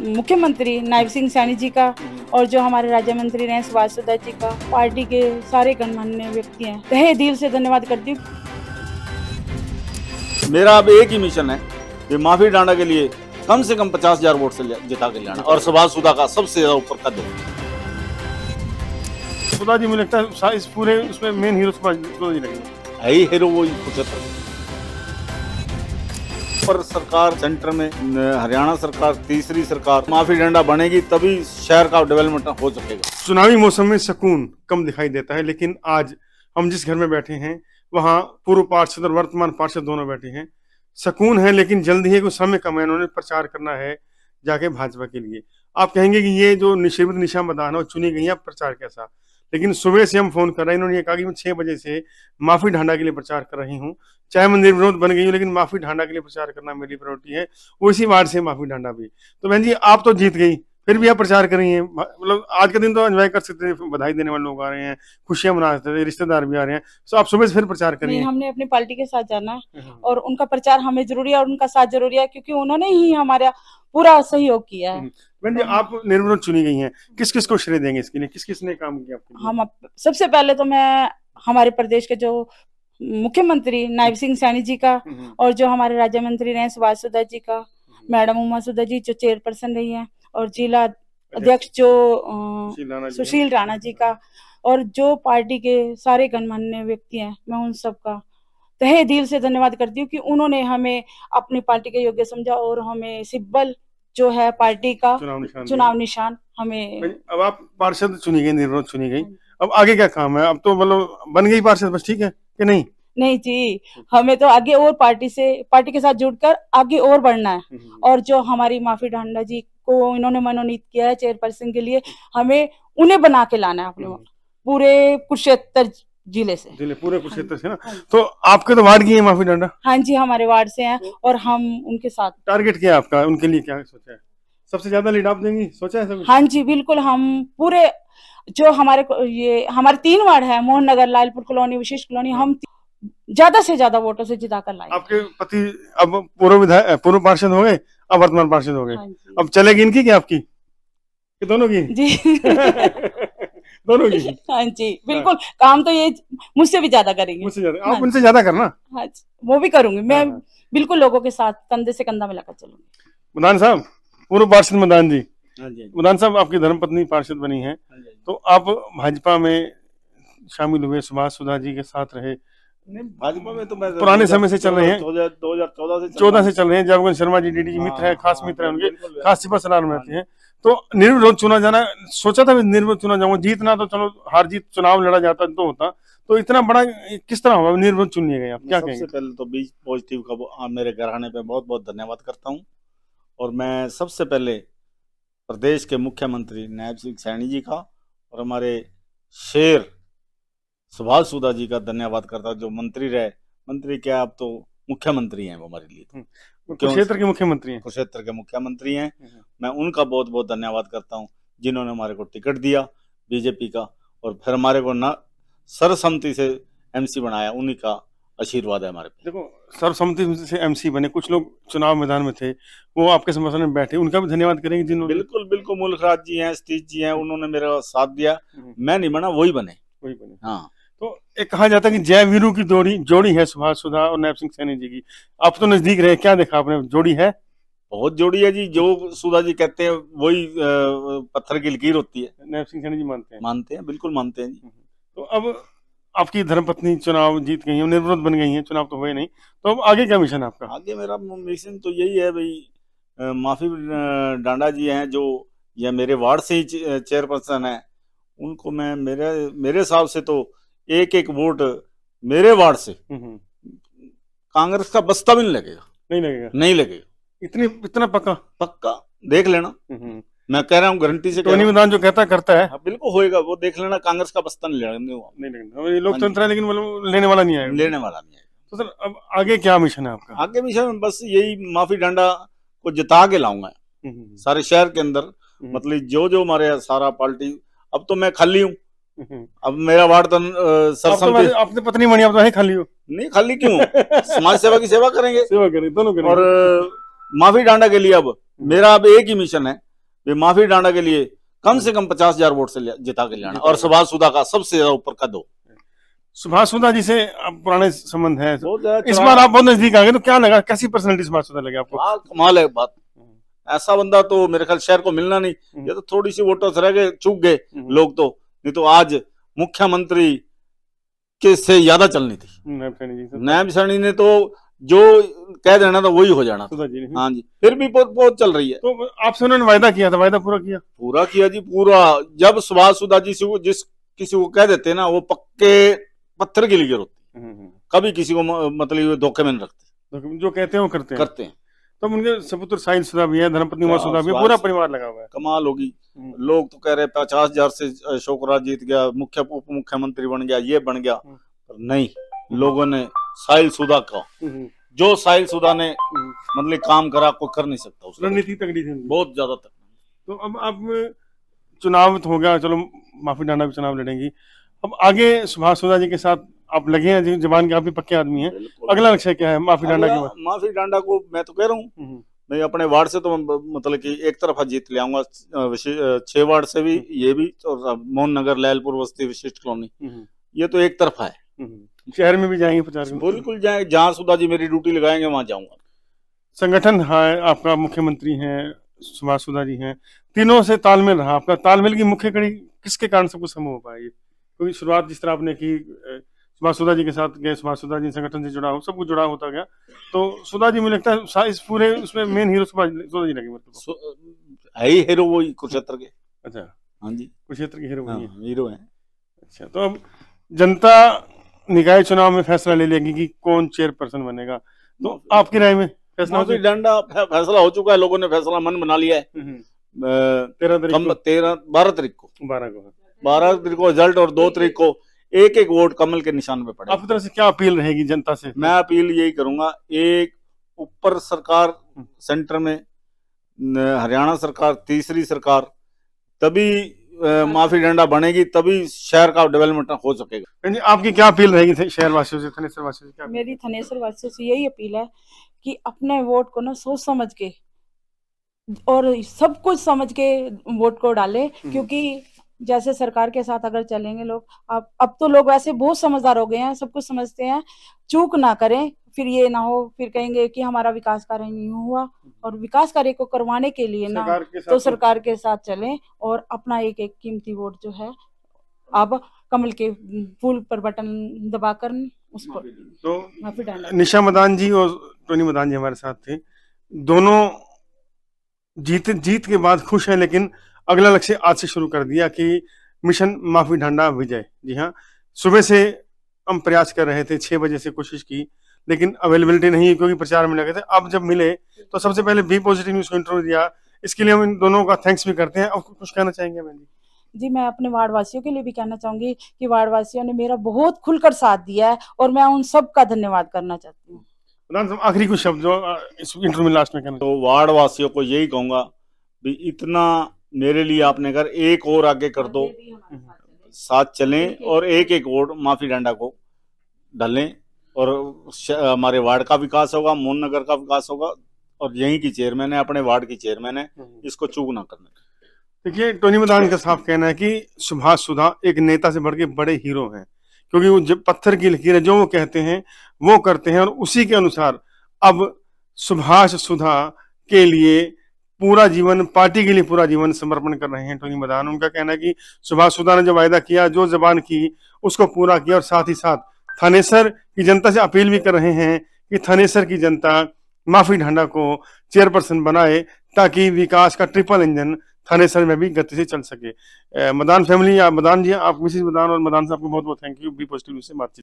मुख्यमंत्री नायब सिंह सैनी जी का और जो हमारे राज्य मंत्री रहे सुभाष सुधा जी का, पार्टी के सारे गणमान्य व्यक्ति हैं, तहे दिल से धन्यवाद करती हूँ। मेरा अब एक ही मिशन है कि माफी डांडा के लिए कम से कम 50,000 वोट से जिता के लाना और सुभाष सुधा का सबसे ज्यादा ऊपर कर दो। सुधा जी मुझे लगता है इस पूरे उसमें मेन हीरो सुधा जी लगेंगे। है ही हीरो वही 75 पर सरकार सेंटर में हरियाणा सरकार तीसरी सरकार माफी डंडा बनेगी तभी शहर का डेवलपमेंट हो सकेगा। चुनावी मौसम में सुकून कम दिखाई देता है, लेकिन आज हम जिस घर में बैठे हैं वहाँ पूर्व पार्षद और वर्तमान पार्षद दोनों बैठे हैं। सुकून है लेकिन जल्दी है, कुछ समय कम है, उन्होंने प्रचार करना है जाके भाजपा के लिए। आप कहेंगे कि ये जो निश्चित निशा मदान है चुनी गई है, प्रचार कैसा? लेकिन सुबह से हम फोन कर रहे हैं, इन्होंने ये कहा कि मैं 6 बजे से माफी ढांडा के लिए प्रचार कर रही हूँ, चाहे मैं निर्विरोध बन गई हूँ, लेकिन माफी ढांडा के लिए प्रचार करना मेरी प्रायोरिटी है। वो इसी वार्ड से माफी ढांडा भी। तो बहन जी आप तो जीत गई, फिर भी आप प्रचार कर रही हैं, मतलब आज का दिन तो एंजॉय कर सकते हैं, बधाई देने वाले लोग आ रहे हैं, खुशियां मना सकते हैं, रिश्तेदार भी आ रहे हैं, तो आप सुबह से फिर प्रचार कर रही हैं। हमने अपनी पार्टी के साथ जाना है और उनका प्रचार हमें जरूरी है और उनका साथ जरूरी है, क्योंकि उन्होंने ही हमारा पूरा सहयोग किया है। बहन जी आप निर्विरोध चुनी गई हैं, किस किस को श्रेय देंगे इसके लिए, किस किस ने काम किया आपके लिए? हम सबसे पहले तो मैं हमारे प्रदेश के जो मुख्यमंत्री नायब सिंह सैनी जी का और जो हमारे राज्य मंत्री रहे सुभाष सुधा जी का, मैडम उमा सुधा जी जो चेयरपर्सन रही है, और जिला अध्यक्ष जो सुशील राणा जी का, और जो पार्टी के सारे गणमान्य व्यक्ति हैं, मैं उन सबका तहे दिल से धन्यवाद करती हूँ कि उन्होंने हमें अपनी पार्टी के योग्य समझा और हमें सिब्बल जो है पार्टी का चुनाव निशान हमें। अब आप पार्षद चुनी गई, निर्विरोध चुनी गई, अब आगे क्या काम है? अब तो मतलब बन गई पार्षद, बस ठीक है कि नहीं? नहीं जी, हमें तो आगे और पार्टी के साथ जुड़कर आगे और बढ़ना है। और जो हमारी माफी ढांडा जी को इन्होंने मनोनीत किया है चेयरपर्सन के लिए, हमें उन्हें बना के लाना है अपने पूरे कुरुक्षेत्र जिले से, पूरे कुरुक्षेत्र से ना। तो आपके तो वार्ड की है माफी डंडा? हाँ जी, हमारे वार्ड से हैं और हम उनके साथ। टारगेट क्या है आपका, उनके लिए क्या सोचा है? सबसे ज्यादा लीड आप देंगी, सोचा है सब? हाँ जी बिल्कुल, हम पूरे जो हमारे 3 वार्ड है, मोहन नगर, लालपुर कॉलोनी, विशिष्ट कॉलोनी, हम ज्यादा से ज्यादा वोटों से जिता कर लाए। आपके पति अब पूर्व पार्षद हो गए, अब वर्तमान पार्षद हो गए, अब चलेगी इनकी क्या आपकी, कि दोनों की? जी दोनों की। हाँ जी बिल्कुल, काम तो ये मुझसे भी ज्यादा करेंगे, मुझसे ज्यादा। आप उनसे ज्यादा करना। हाँ जी, वो भी करूंगी मैं। बिल्कुल लोगों के साथ कंधे से कंधा मिलाकर चलूंगी। मदान साहब, पूर्व पार्षद मदान जी। मदान साहब आपकी धर्मपत्नी पार्षद बनी है, तो आप भाजपा में शामिल हुए, सुभाष सुधा जी के साथ रहे। भाजपा में तो मैं पुराने समय से चल रहे हैं, 2014 से चल रहे हैं। जयगोविंद शर्मा जी डीडी मित्र है, खास मित्र है उनके, खास सिपा सलार में रहते हैं। तो निर्विरोध चुना जाना, सोचा था निर्विरोध चुना जाऊंगा, जीतना तो चलो हार जीत चुनाव लड़ा जाता तो होता, तो इतना बड़ा किस तरह हुआ निर्विरोध चुनिए गए आप, क्या कहेंगे? सबसे पहले तो बीच पॉजिटिव का मेरे घराने पे बहुत बहुत धन्यवाद करता हूँ। और मैं सबसे पहले प्रदेश के मुख्यमंत्री नायब सिंह सैनी जी का और हमारे शेर सुभाष सुधा जी का धन्यवाद करता हूँ, जो मंत्री रहे, मंत्री क्या अब तो मुख्यमंत्री हैं वो हमारे लिए, कुरुक्षेत्र के मुख्यमंत्री हैं, कुरुक्षेत्र के मुख्यमंत्री हैं। मैं उनका बहुत बहुत धन्यवाद करता हूं जिन्होंने हमारे को टिकट दिया बीजेपी का, और फिर हमारे को ना सर्वसम्मति से एमसी बनाया, उन्हीं का आशीर्वाद है हमारे पे। देखो सर्वसम्मति से एमसी बने, कुछ लोग चुनाव मैदान में थे, वो आपके समर्थन में बैठे, उनका भी धन्यवाद करेंगे जिन्होंने। बिल्कुल बिल्कुल, मुल्क राज जी हैं, सतीश जी हैं, उन्होंने मेरा साथ दिया, मैं नहीं बना वही बने। हाँ, तो एक कहा जाता है कि जय वीरू की जोड़ी है सुभाष सुधा और नायब सिंह सैनी जी की। आप तो नजदीक रहे, क्या देखा आपने, जोड़ी है? बहुत जोड़ी है जी, जो सुधा जी कहते हैं वही पत्थर की लकीर होती है। नायब सिंह सैनी जी मानते हैं? बिल्कुल मानते हैं जी। तो अब आपकी धर्मपत्नी चुनाव जीत गई है, निर्विरोध बन गई है, चुनाव तो हुए नहीं, तो अब आगे क्या मिशन है आपका? आगे मेरा मिशन तो यही है भाई, माफी डांडा जी हैं जो ये मेरे वार्ड से ही चेयरपर्सन है, उनको मैं मेरे हिसाब से तो एक वोट मेरे वार्ड से कांग्रेस का बस्ता भी नहीं लगेगा। नहीं लगेगा। इतना पक्का देख लेना, मैं कह रहा हूँ गारंटी से। टोनी मैदान जो कहता करता है, बिल्कुल होएगा, वो देख लेना, कांग्रेस का बस्ता नहीं लगेगा। ये लोकतंत्र है, लेकिन मतलब लेने वाला नहीं आएगा। तो सर अब आगे क्या मिशन है आपका? आगे मिशन बस यही, माफी डांडा को जिता के लाऊंगा सारे शहर के अंदर। मतलब जो हमारे सारा पार्टी, अब तो मैं खाली हूँ, अब मेरा वार्ड तो सरसम्मति। आपने पत्नी बनी, आप तो खाली हो? नहीं खाली क्यों, समाज सेवा की सेवा करेंगे, दोनों करेंगे। और माफी डांडा के लिए अब मेरा एक ही मिशन है वे माफी डांडा के लिए कम से कम 50,000 वोट से जिता के लाना, और सुभाष सुधा का सबसे ज्यादा ऊपर का दो। सुभाष सुधा जी से पुराने संबंध है, इस बार बार आप बहुत नजदीक आ गए, तो क्या लगा, कैसी पर्सनैलिटी सुभाष सुधा लगे आपको? कमाल है बात, ऐसा बंदा तो मेरे ख्याल शहर को मिलना नहीं। ये तो थोड़ी सी वोटों से रह गए, चूक गए लोग, तो नहीं तो आज मुख्यमंत्री के से ज्यादा चलनी थी। नायब सैनी ने तो जो कह देना था वही हो जाना था। हाँ जी, फिर भी बहुत चल रही है। तो आपसे उन्होंने वायदा किया था, वायदा पूरा किया? पूरा किया जी, पूरा। जब सुभाष सुधा जी से जिस किसी को कह देते ना, वो पक्के पत्थर की लीगर होती, कभी किसी को मतलब धोखे में नहीं रखते, जो कहते हैं वो करते हैं। तो उनके सपुत्र साहिल सुधा भी है, धर्मपत्नी उमा सुधा भी है, पूरा परिवार लगा हुआ है। कमाल होगी। लोग तो कह रहे 50,000 से अशोक राज जीत गया, उप मुख्यमंत्री बन गया, ये बन गया, पर नहीं, लोगों ने साहिल सुधा का, जो साहिल सुधा ने मतलब काम करा, कोई कर नहीं सकता। उसकी रणनीति तगड़ी थी, बहुत ज्यादा तक। तो अब चुनाव हो गया, चलो माफी डांडा भी चुनाव लड़ेंगी। अब आगे सुभाष सुधा जी के साथ आप लगे हैं, जवान के आप भी पक्के आदमी हैं, अगला लक्ष्य क्या है माफी डांडा के बाद? माफी डांडा को मैं तो कह रहा हूँ, मैं अपने वार्ड से तो मतलब कि एक तरफा जीत ले आऊंगा, 6 वार्ड से भी, ये भी, और मोहन नगर, लैलपुर बस्ती, विशिष्ट कॉलोनी, ये तो एक तरफा है। शहर में भी जाएंगे प्रचार? बिल्कुल जाएंगे, जहाँ सुधा जी मेरी ड्यूटी लगाएंगे वहां जाऊंगा। संगठन है आपका, मुख्यमंत्री हैं सुभाष सुधा जी हैं, तीनों से तालमेल रहा आपका, तालमेल की मुख्य कड़ी किसके कारण सब कुछ संभव हो पाएगी? क्योंकि शुरुआत जिस तरह आपने की, सुभाष सुधा जी के साथ गए, सुभाष सुधा जी संगठन से जुड़ा हो, सब कुछ जुड़ा होता गया, तो सुधा जी मुझे लगता है इस पूरे उसमें मेन हीरो सुधा जी लगे, मतलब है ही हीरो वही कुरुक्षेत्र के। अच्छा, हाँ जी, कुरुक्षेत्र के हीरो वही हीरो है। अच्छा, तो अब जनता निकाय चुनाव में फैसला ले लेगी कि कौन चेयरपर्सन बनेगा, तो आपकी राय में फैसला? डंडा फैसला हो चुका है, लोगों ने फैसला मन बना लिया है। 12 तारीख को रिजल्ट, और 2 तारीख को एक वोट कमल के निशान पे पड़े। आपकी तरफ से क्या अपील रहेगी जनता से? मैं अपील यही करूंगा, एक ऊपर सरकार सेंटर में, हरियाणा सरकार, तीसरी सरकार, तभी माफी डंडा बनेगी, तभी शहर का डेवलपमेंट हो सकेगा। आपकी क्या अपील रहेगी शहर वासियों से, थनेसर वासियों से? मेरी थनेसर वासियों से यही अपील है कि अपने वोट को ना सोच समझ के और सब कुछ समझ के वोट को डाले, क्योंकि जैसे सरकार के साथ अगर चलेंगे लोग, अब तो लोग वैसे बहुत समझदार हो गए हैं, सब कुछ समझते हैं, चूक ना करें, फिर ये ना हो फिर कहेंगे कि हमारा विकास कार्य नहीं हुआ। और विकास कार्य को करवाने के लिए ना तो सरकार के साथ चलें, और अपना एक कीमती वोट जो है अब कमल के फूल पर बटन दबाकर उस पर तो माफी डांडा। निशा मदान जी और टोनी मदान जी हमारे साथ थे, दोनों जीत के बाद खुश हैं, लेकिन अगला लक्ष्य आज से शुरू कर दिया कि मिशन माफी डांडा विजय। जी हाँ, सुबह से हम प्रयास कर रहे थे, 6 बजे से कोशिश की, लेकिन अवेलेबिलिटी नहीं, क्योंकि प्रचार में लगे थे। अब जब मिले तो सबसे पहले बी पॉजिटिव न्यूज को इंटरव्यू दिया, इसके लिए हम इन दोनों का थैंक्स भी करते हैं। और कुछ कहना चाहेंगे मैंने? जी, मैं अपने वार्ड वासियों के लिए भी कहना चाहूंगी कि वार्ड वासियों ने मेरा बहुत खुलकर साथ दिया है, और मैं उन सब का धन्यवाद करना चाहती हूँ। आखिरी कुछ शब्द जो इस इंटरव्यू में लास्ट में कहना? तो वार्ड वासियों को यही कहूंगा, इतना मेरे लिए आपने कर, एक और आगे कर दो, साथ चलें, और एक वोट माफी डांडा को डालें, और हमारे वार्ड का विकास होगा, मोहन नगर का विकास होगा, और यहीं की चेयरमैन है, अपने वार्ड की चेयरमैन है, इसको चूक ना करने। देखिए, टोनी मदान का साफ कहना है कि सुभाष सुधा एक नेता से बढ़ के बड़े हीरो हैं, क्योंकि वो जब पत्थर की लकीर है, जो वो कहते हैं वो करते हैं, और उसी के अनुसार अब सुभाष सुधा के लिए पूरा जीवन, पार्टी के लिए पूरा जीवन समर्पण कर रहे हैं टोनी मदान। उनका कहना है कि सुभाष सुधा ने जो वायदा किया, जो जबान की, उसको पूरा किया, और साथ ही साथ थानेसर की जनता से अपील भी कर रहे हैं कि थानेसर की जनता माफी डांडा को चेयरपर्सन बनाए, ताकि विकास का ट्रिपल इंजन थानेसर में भी गति से चल सके। मदान फैमिली, मदान जी, आप मिसेज मदान और मदान साहब को बहुत बहुत thank you be positive news से बातचीत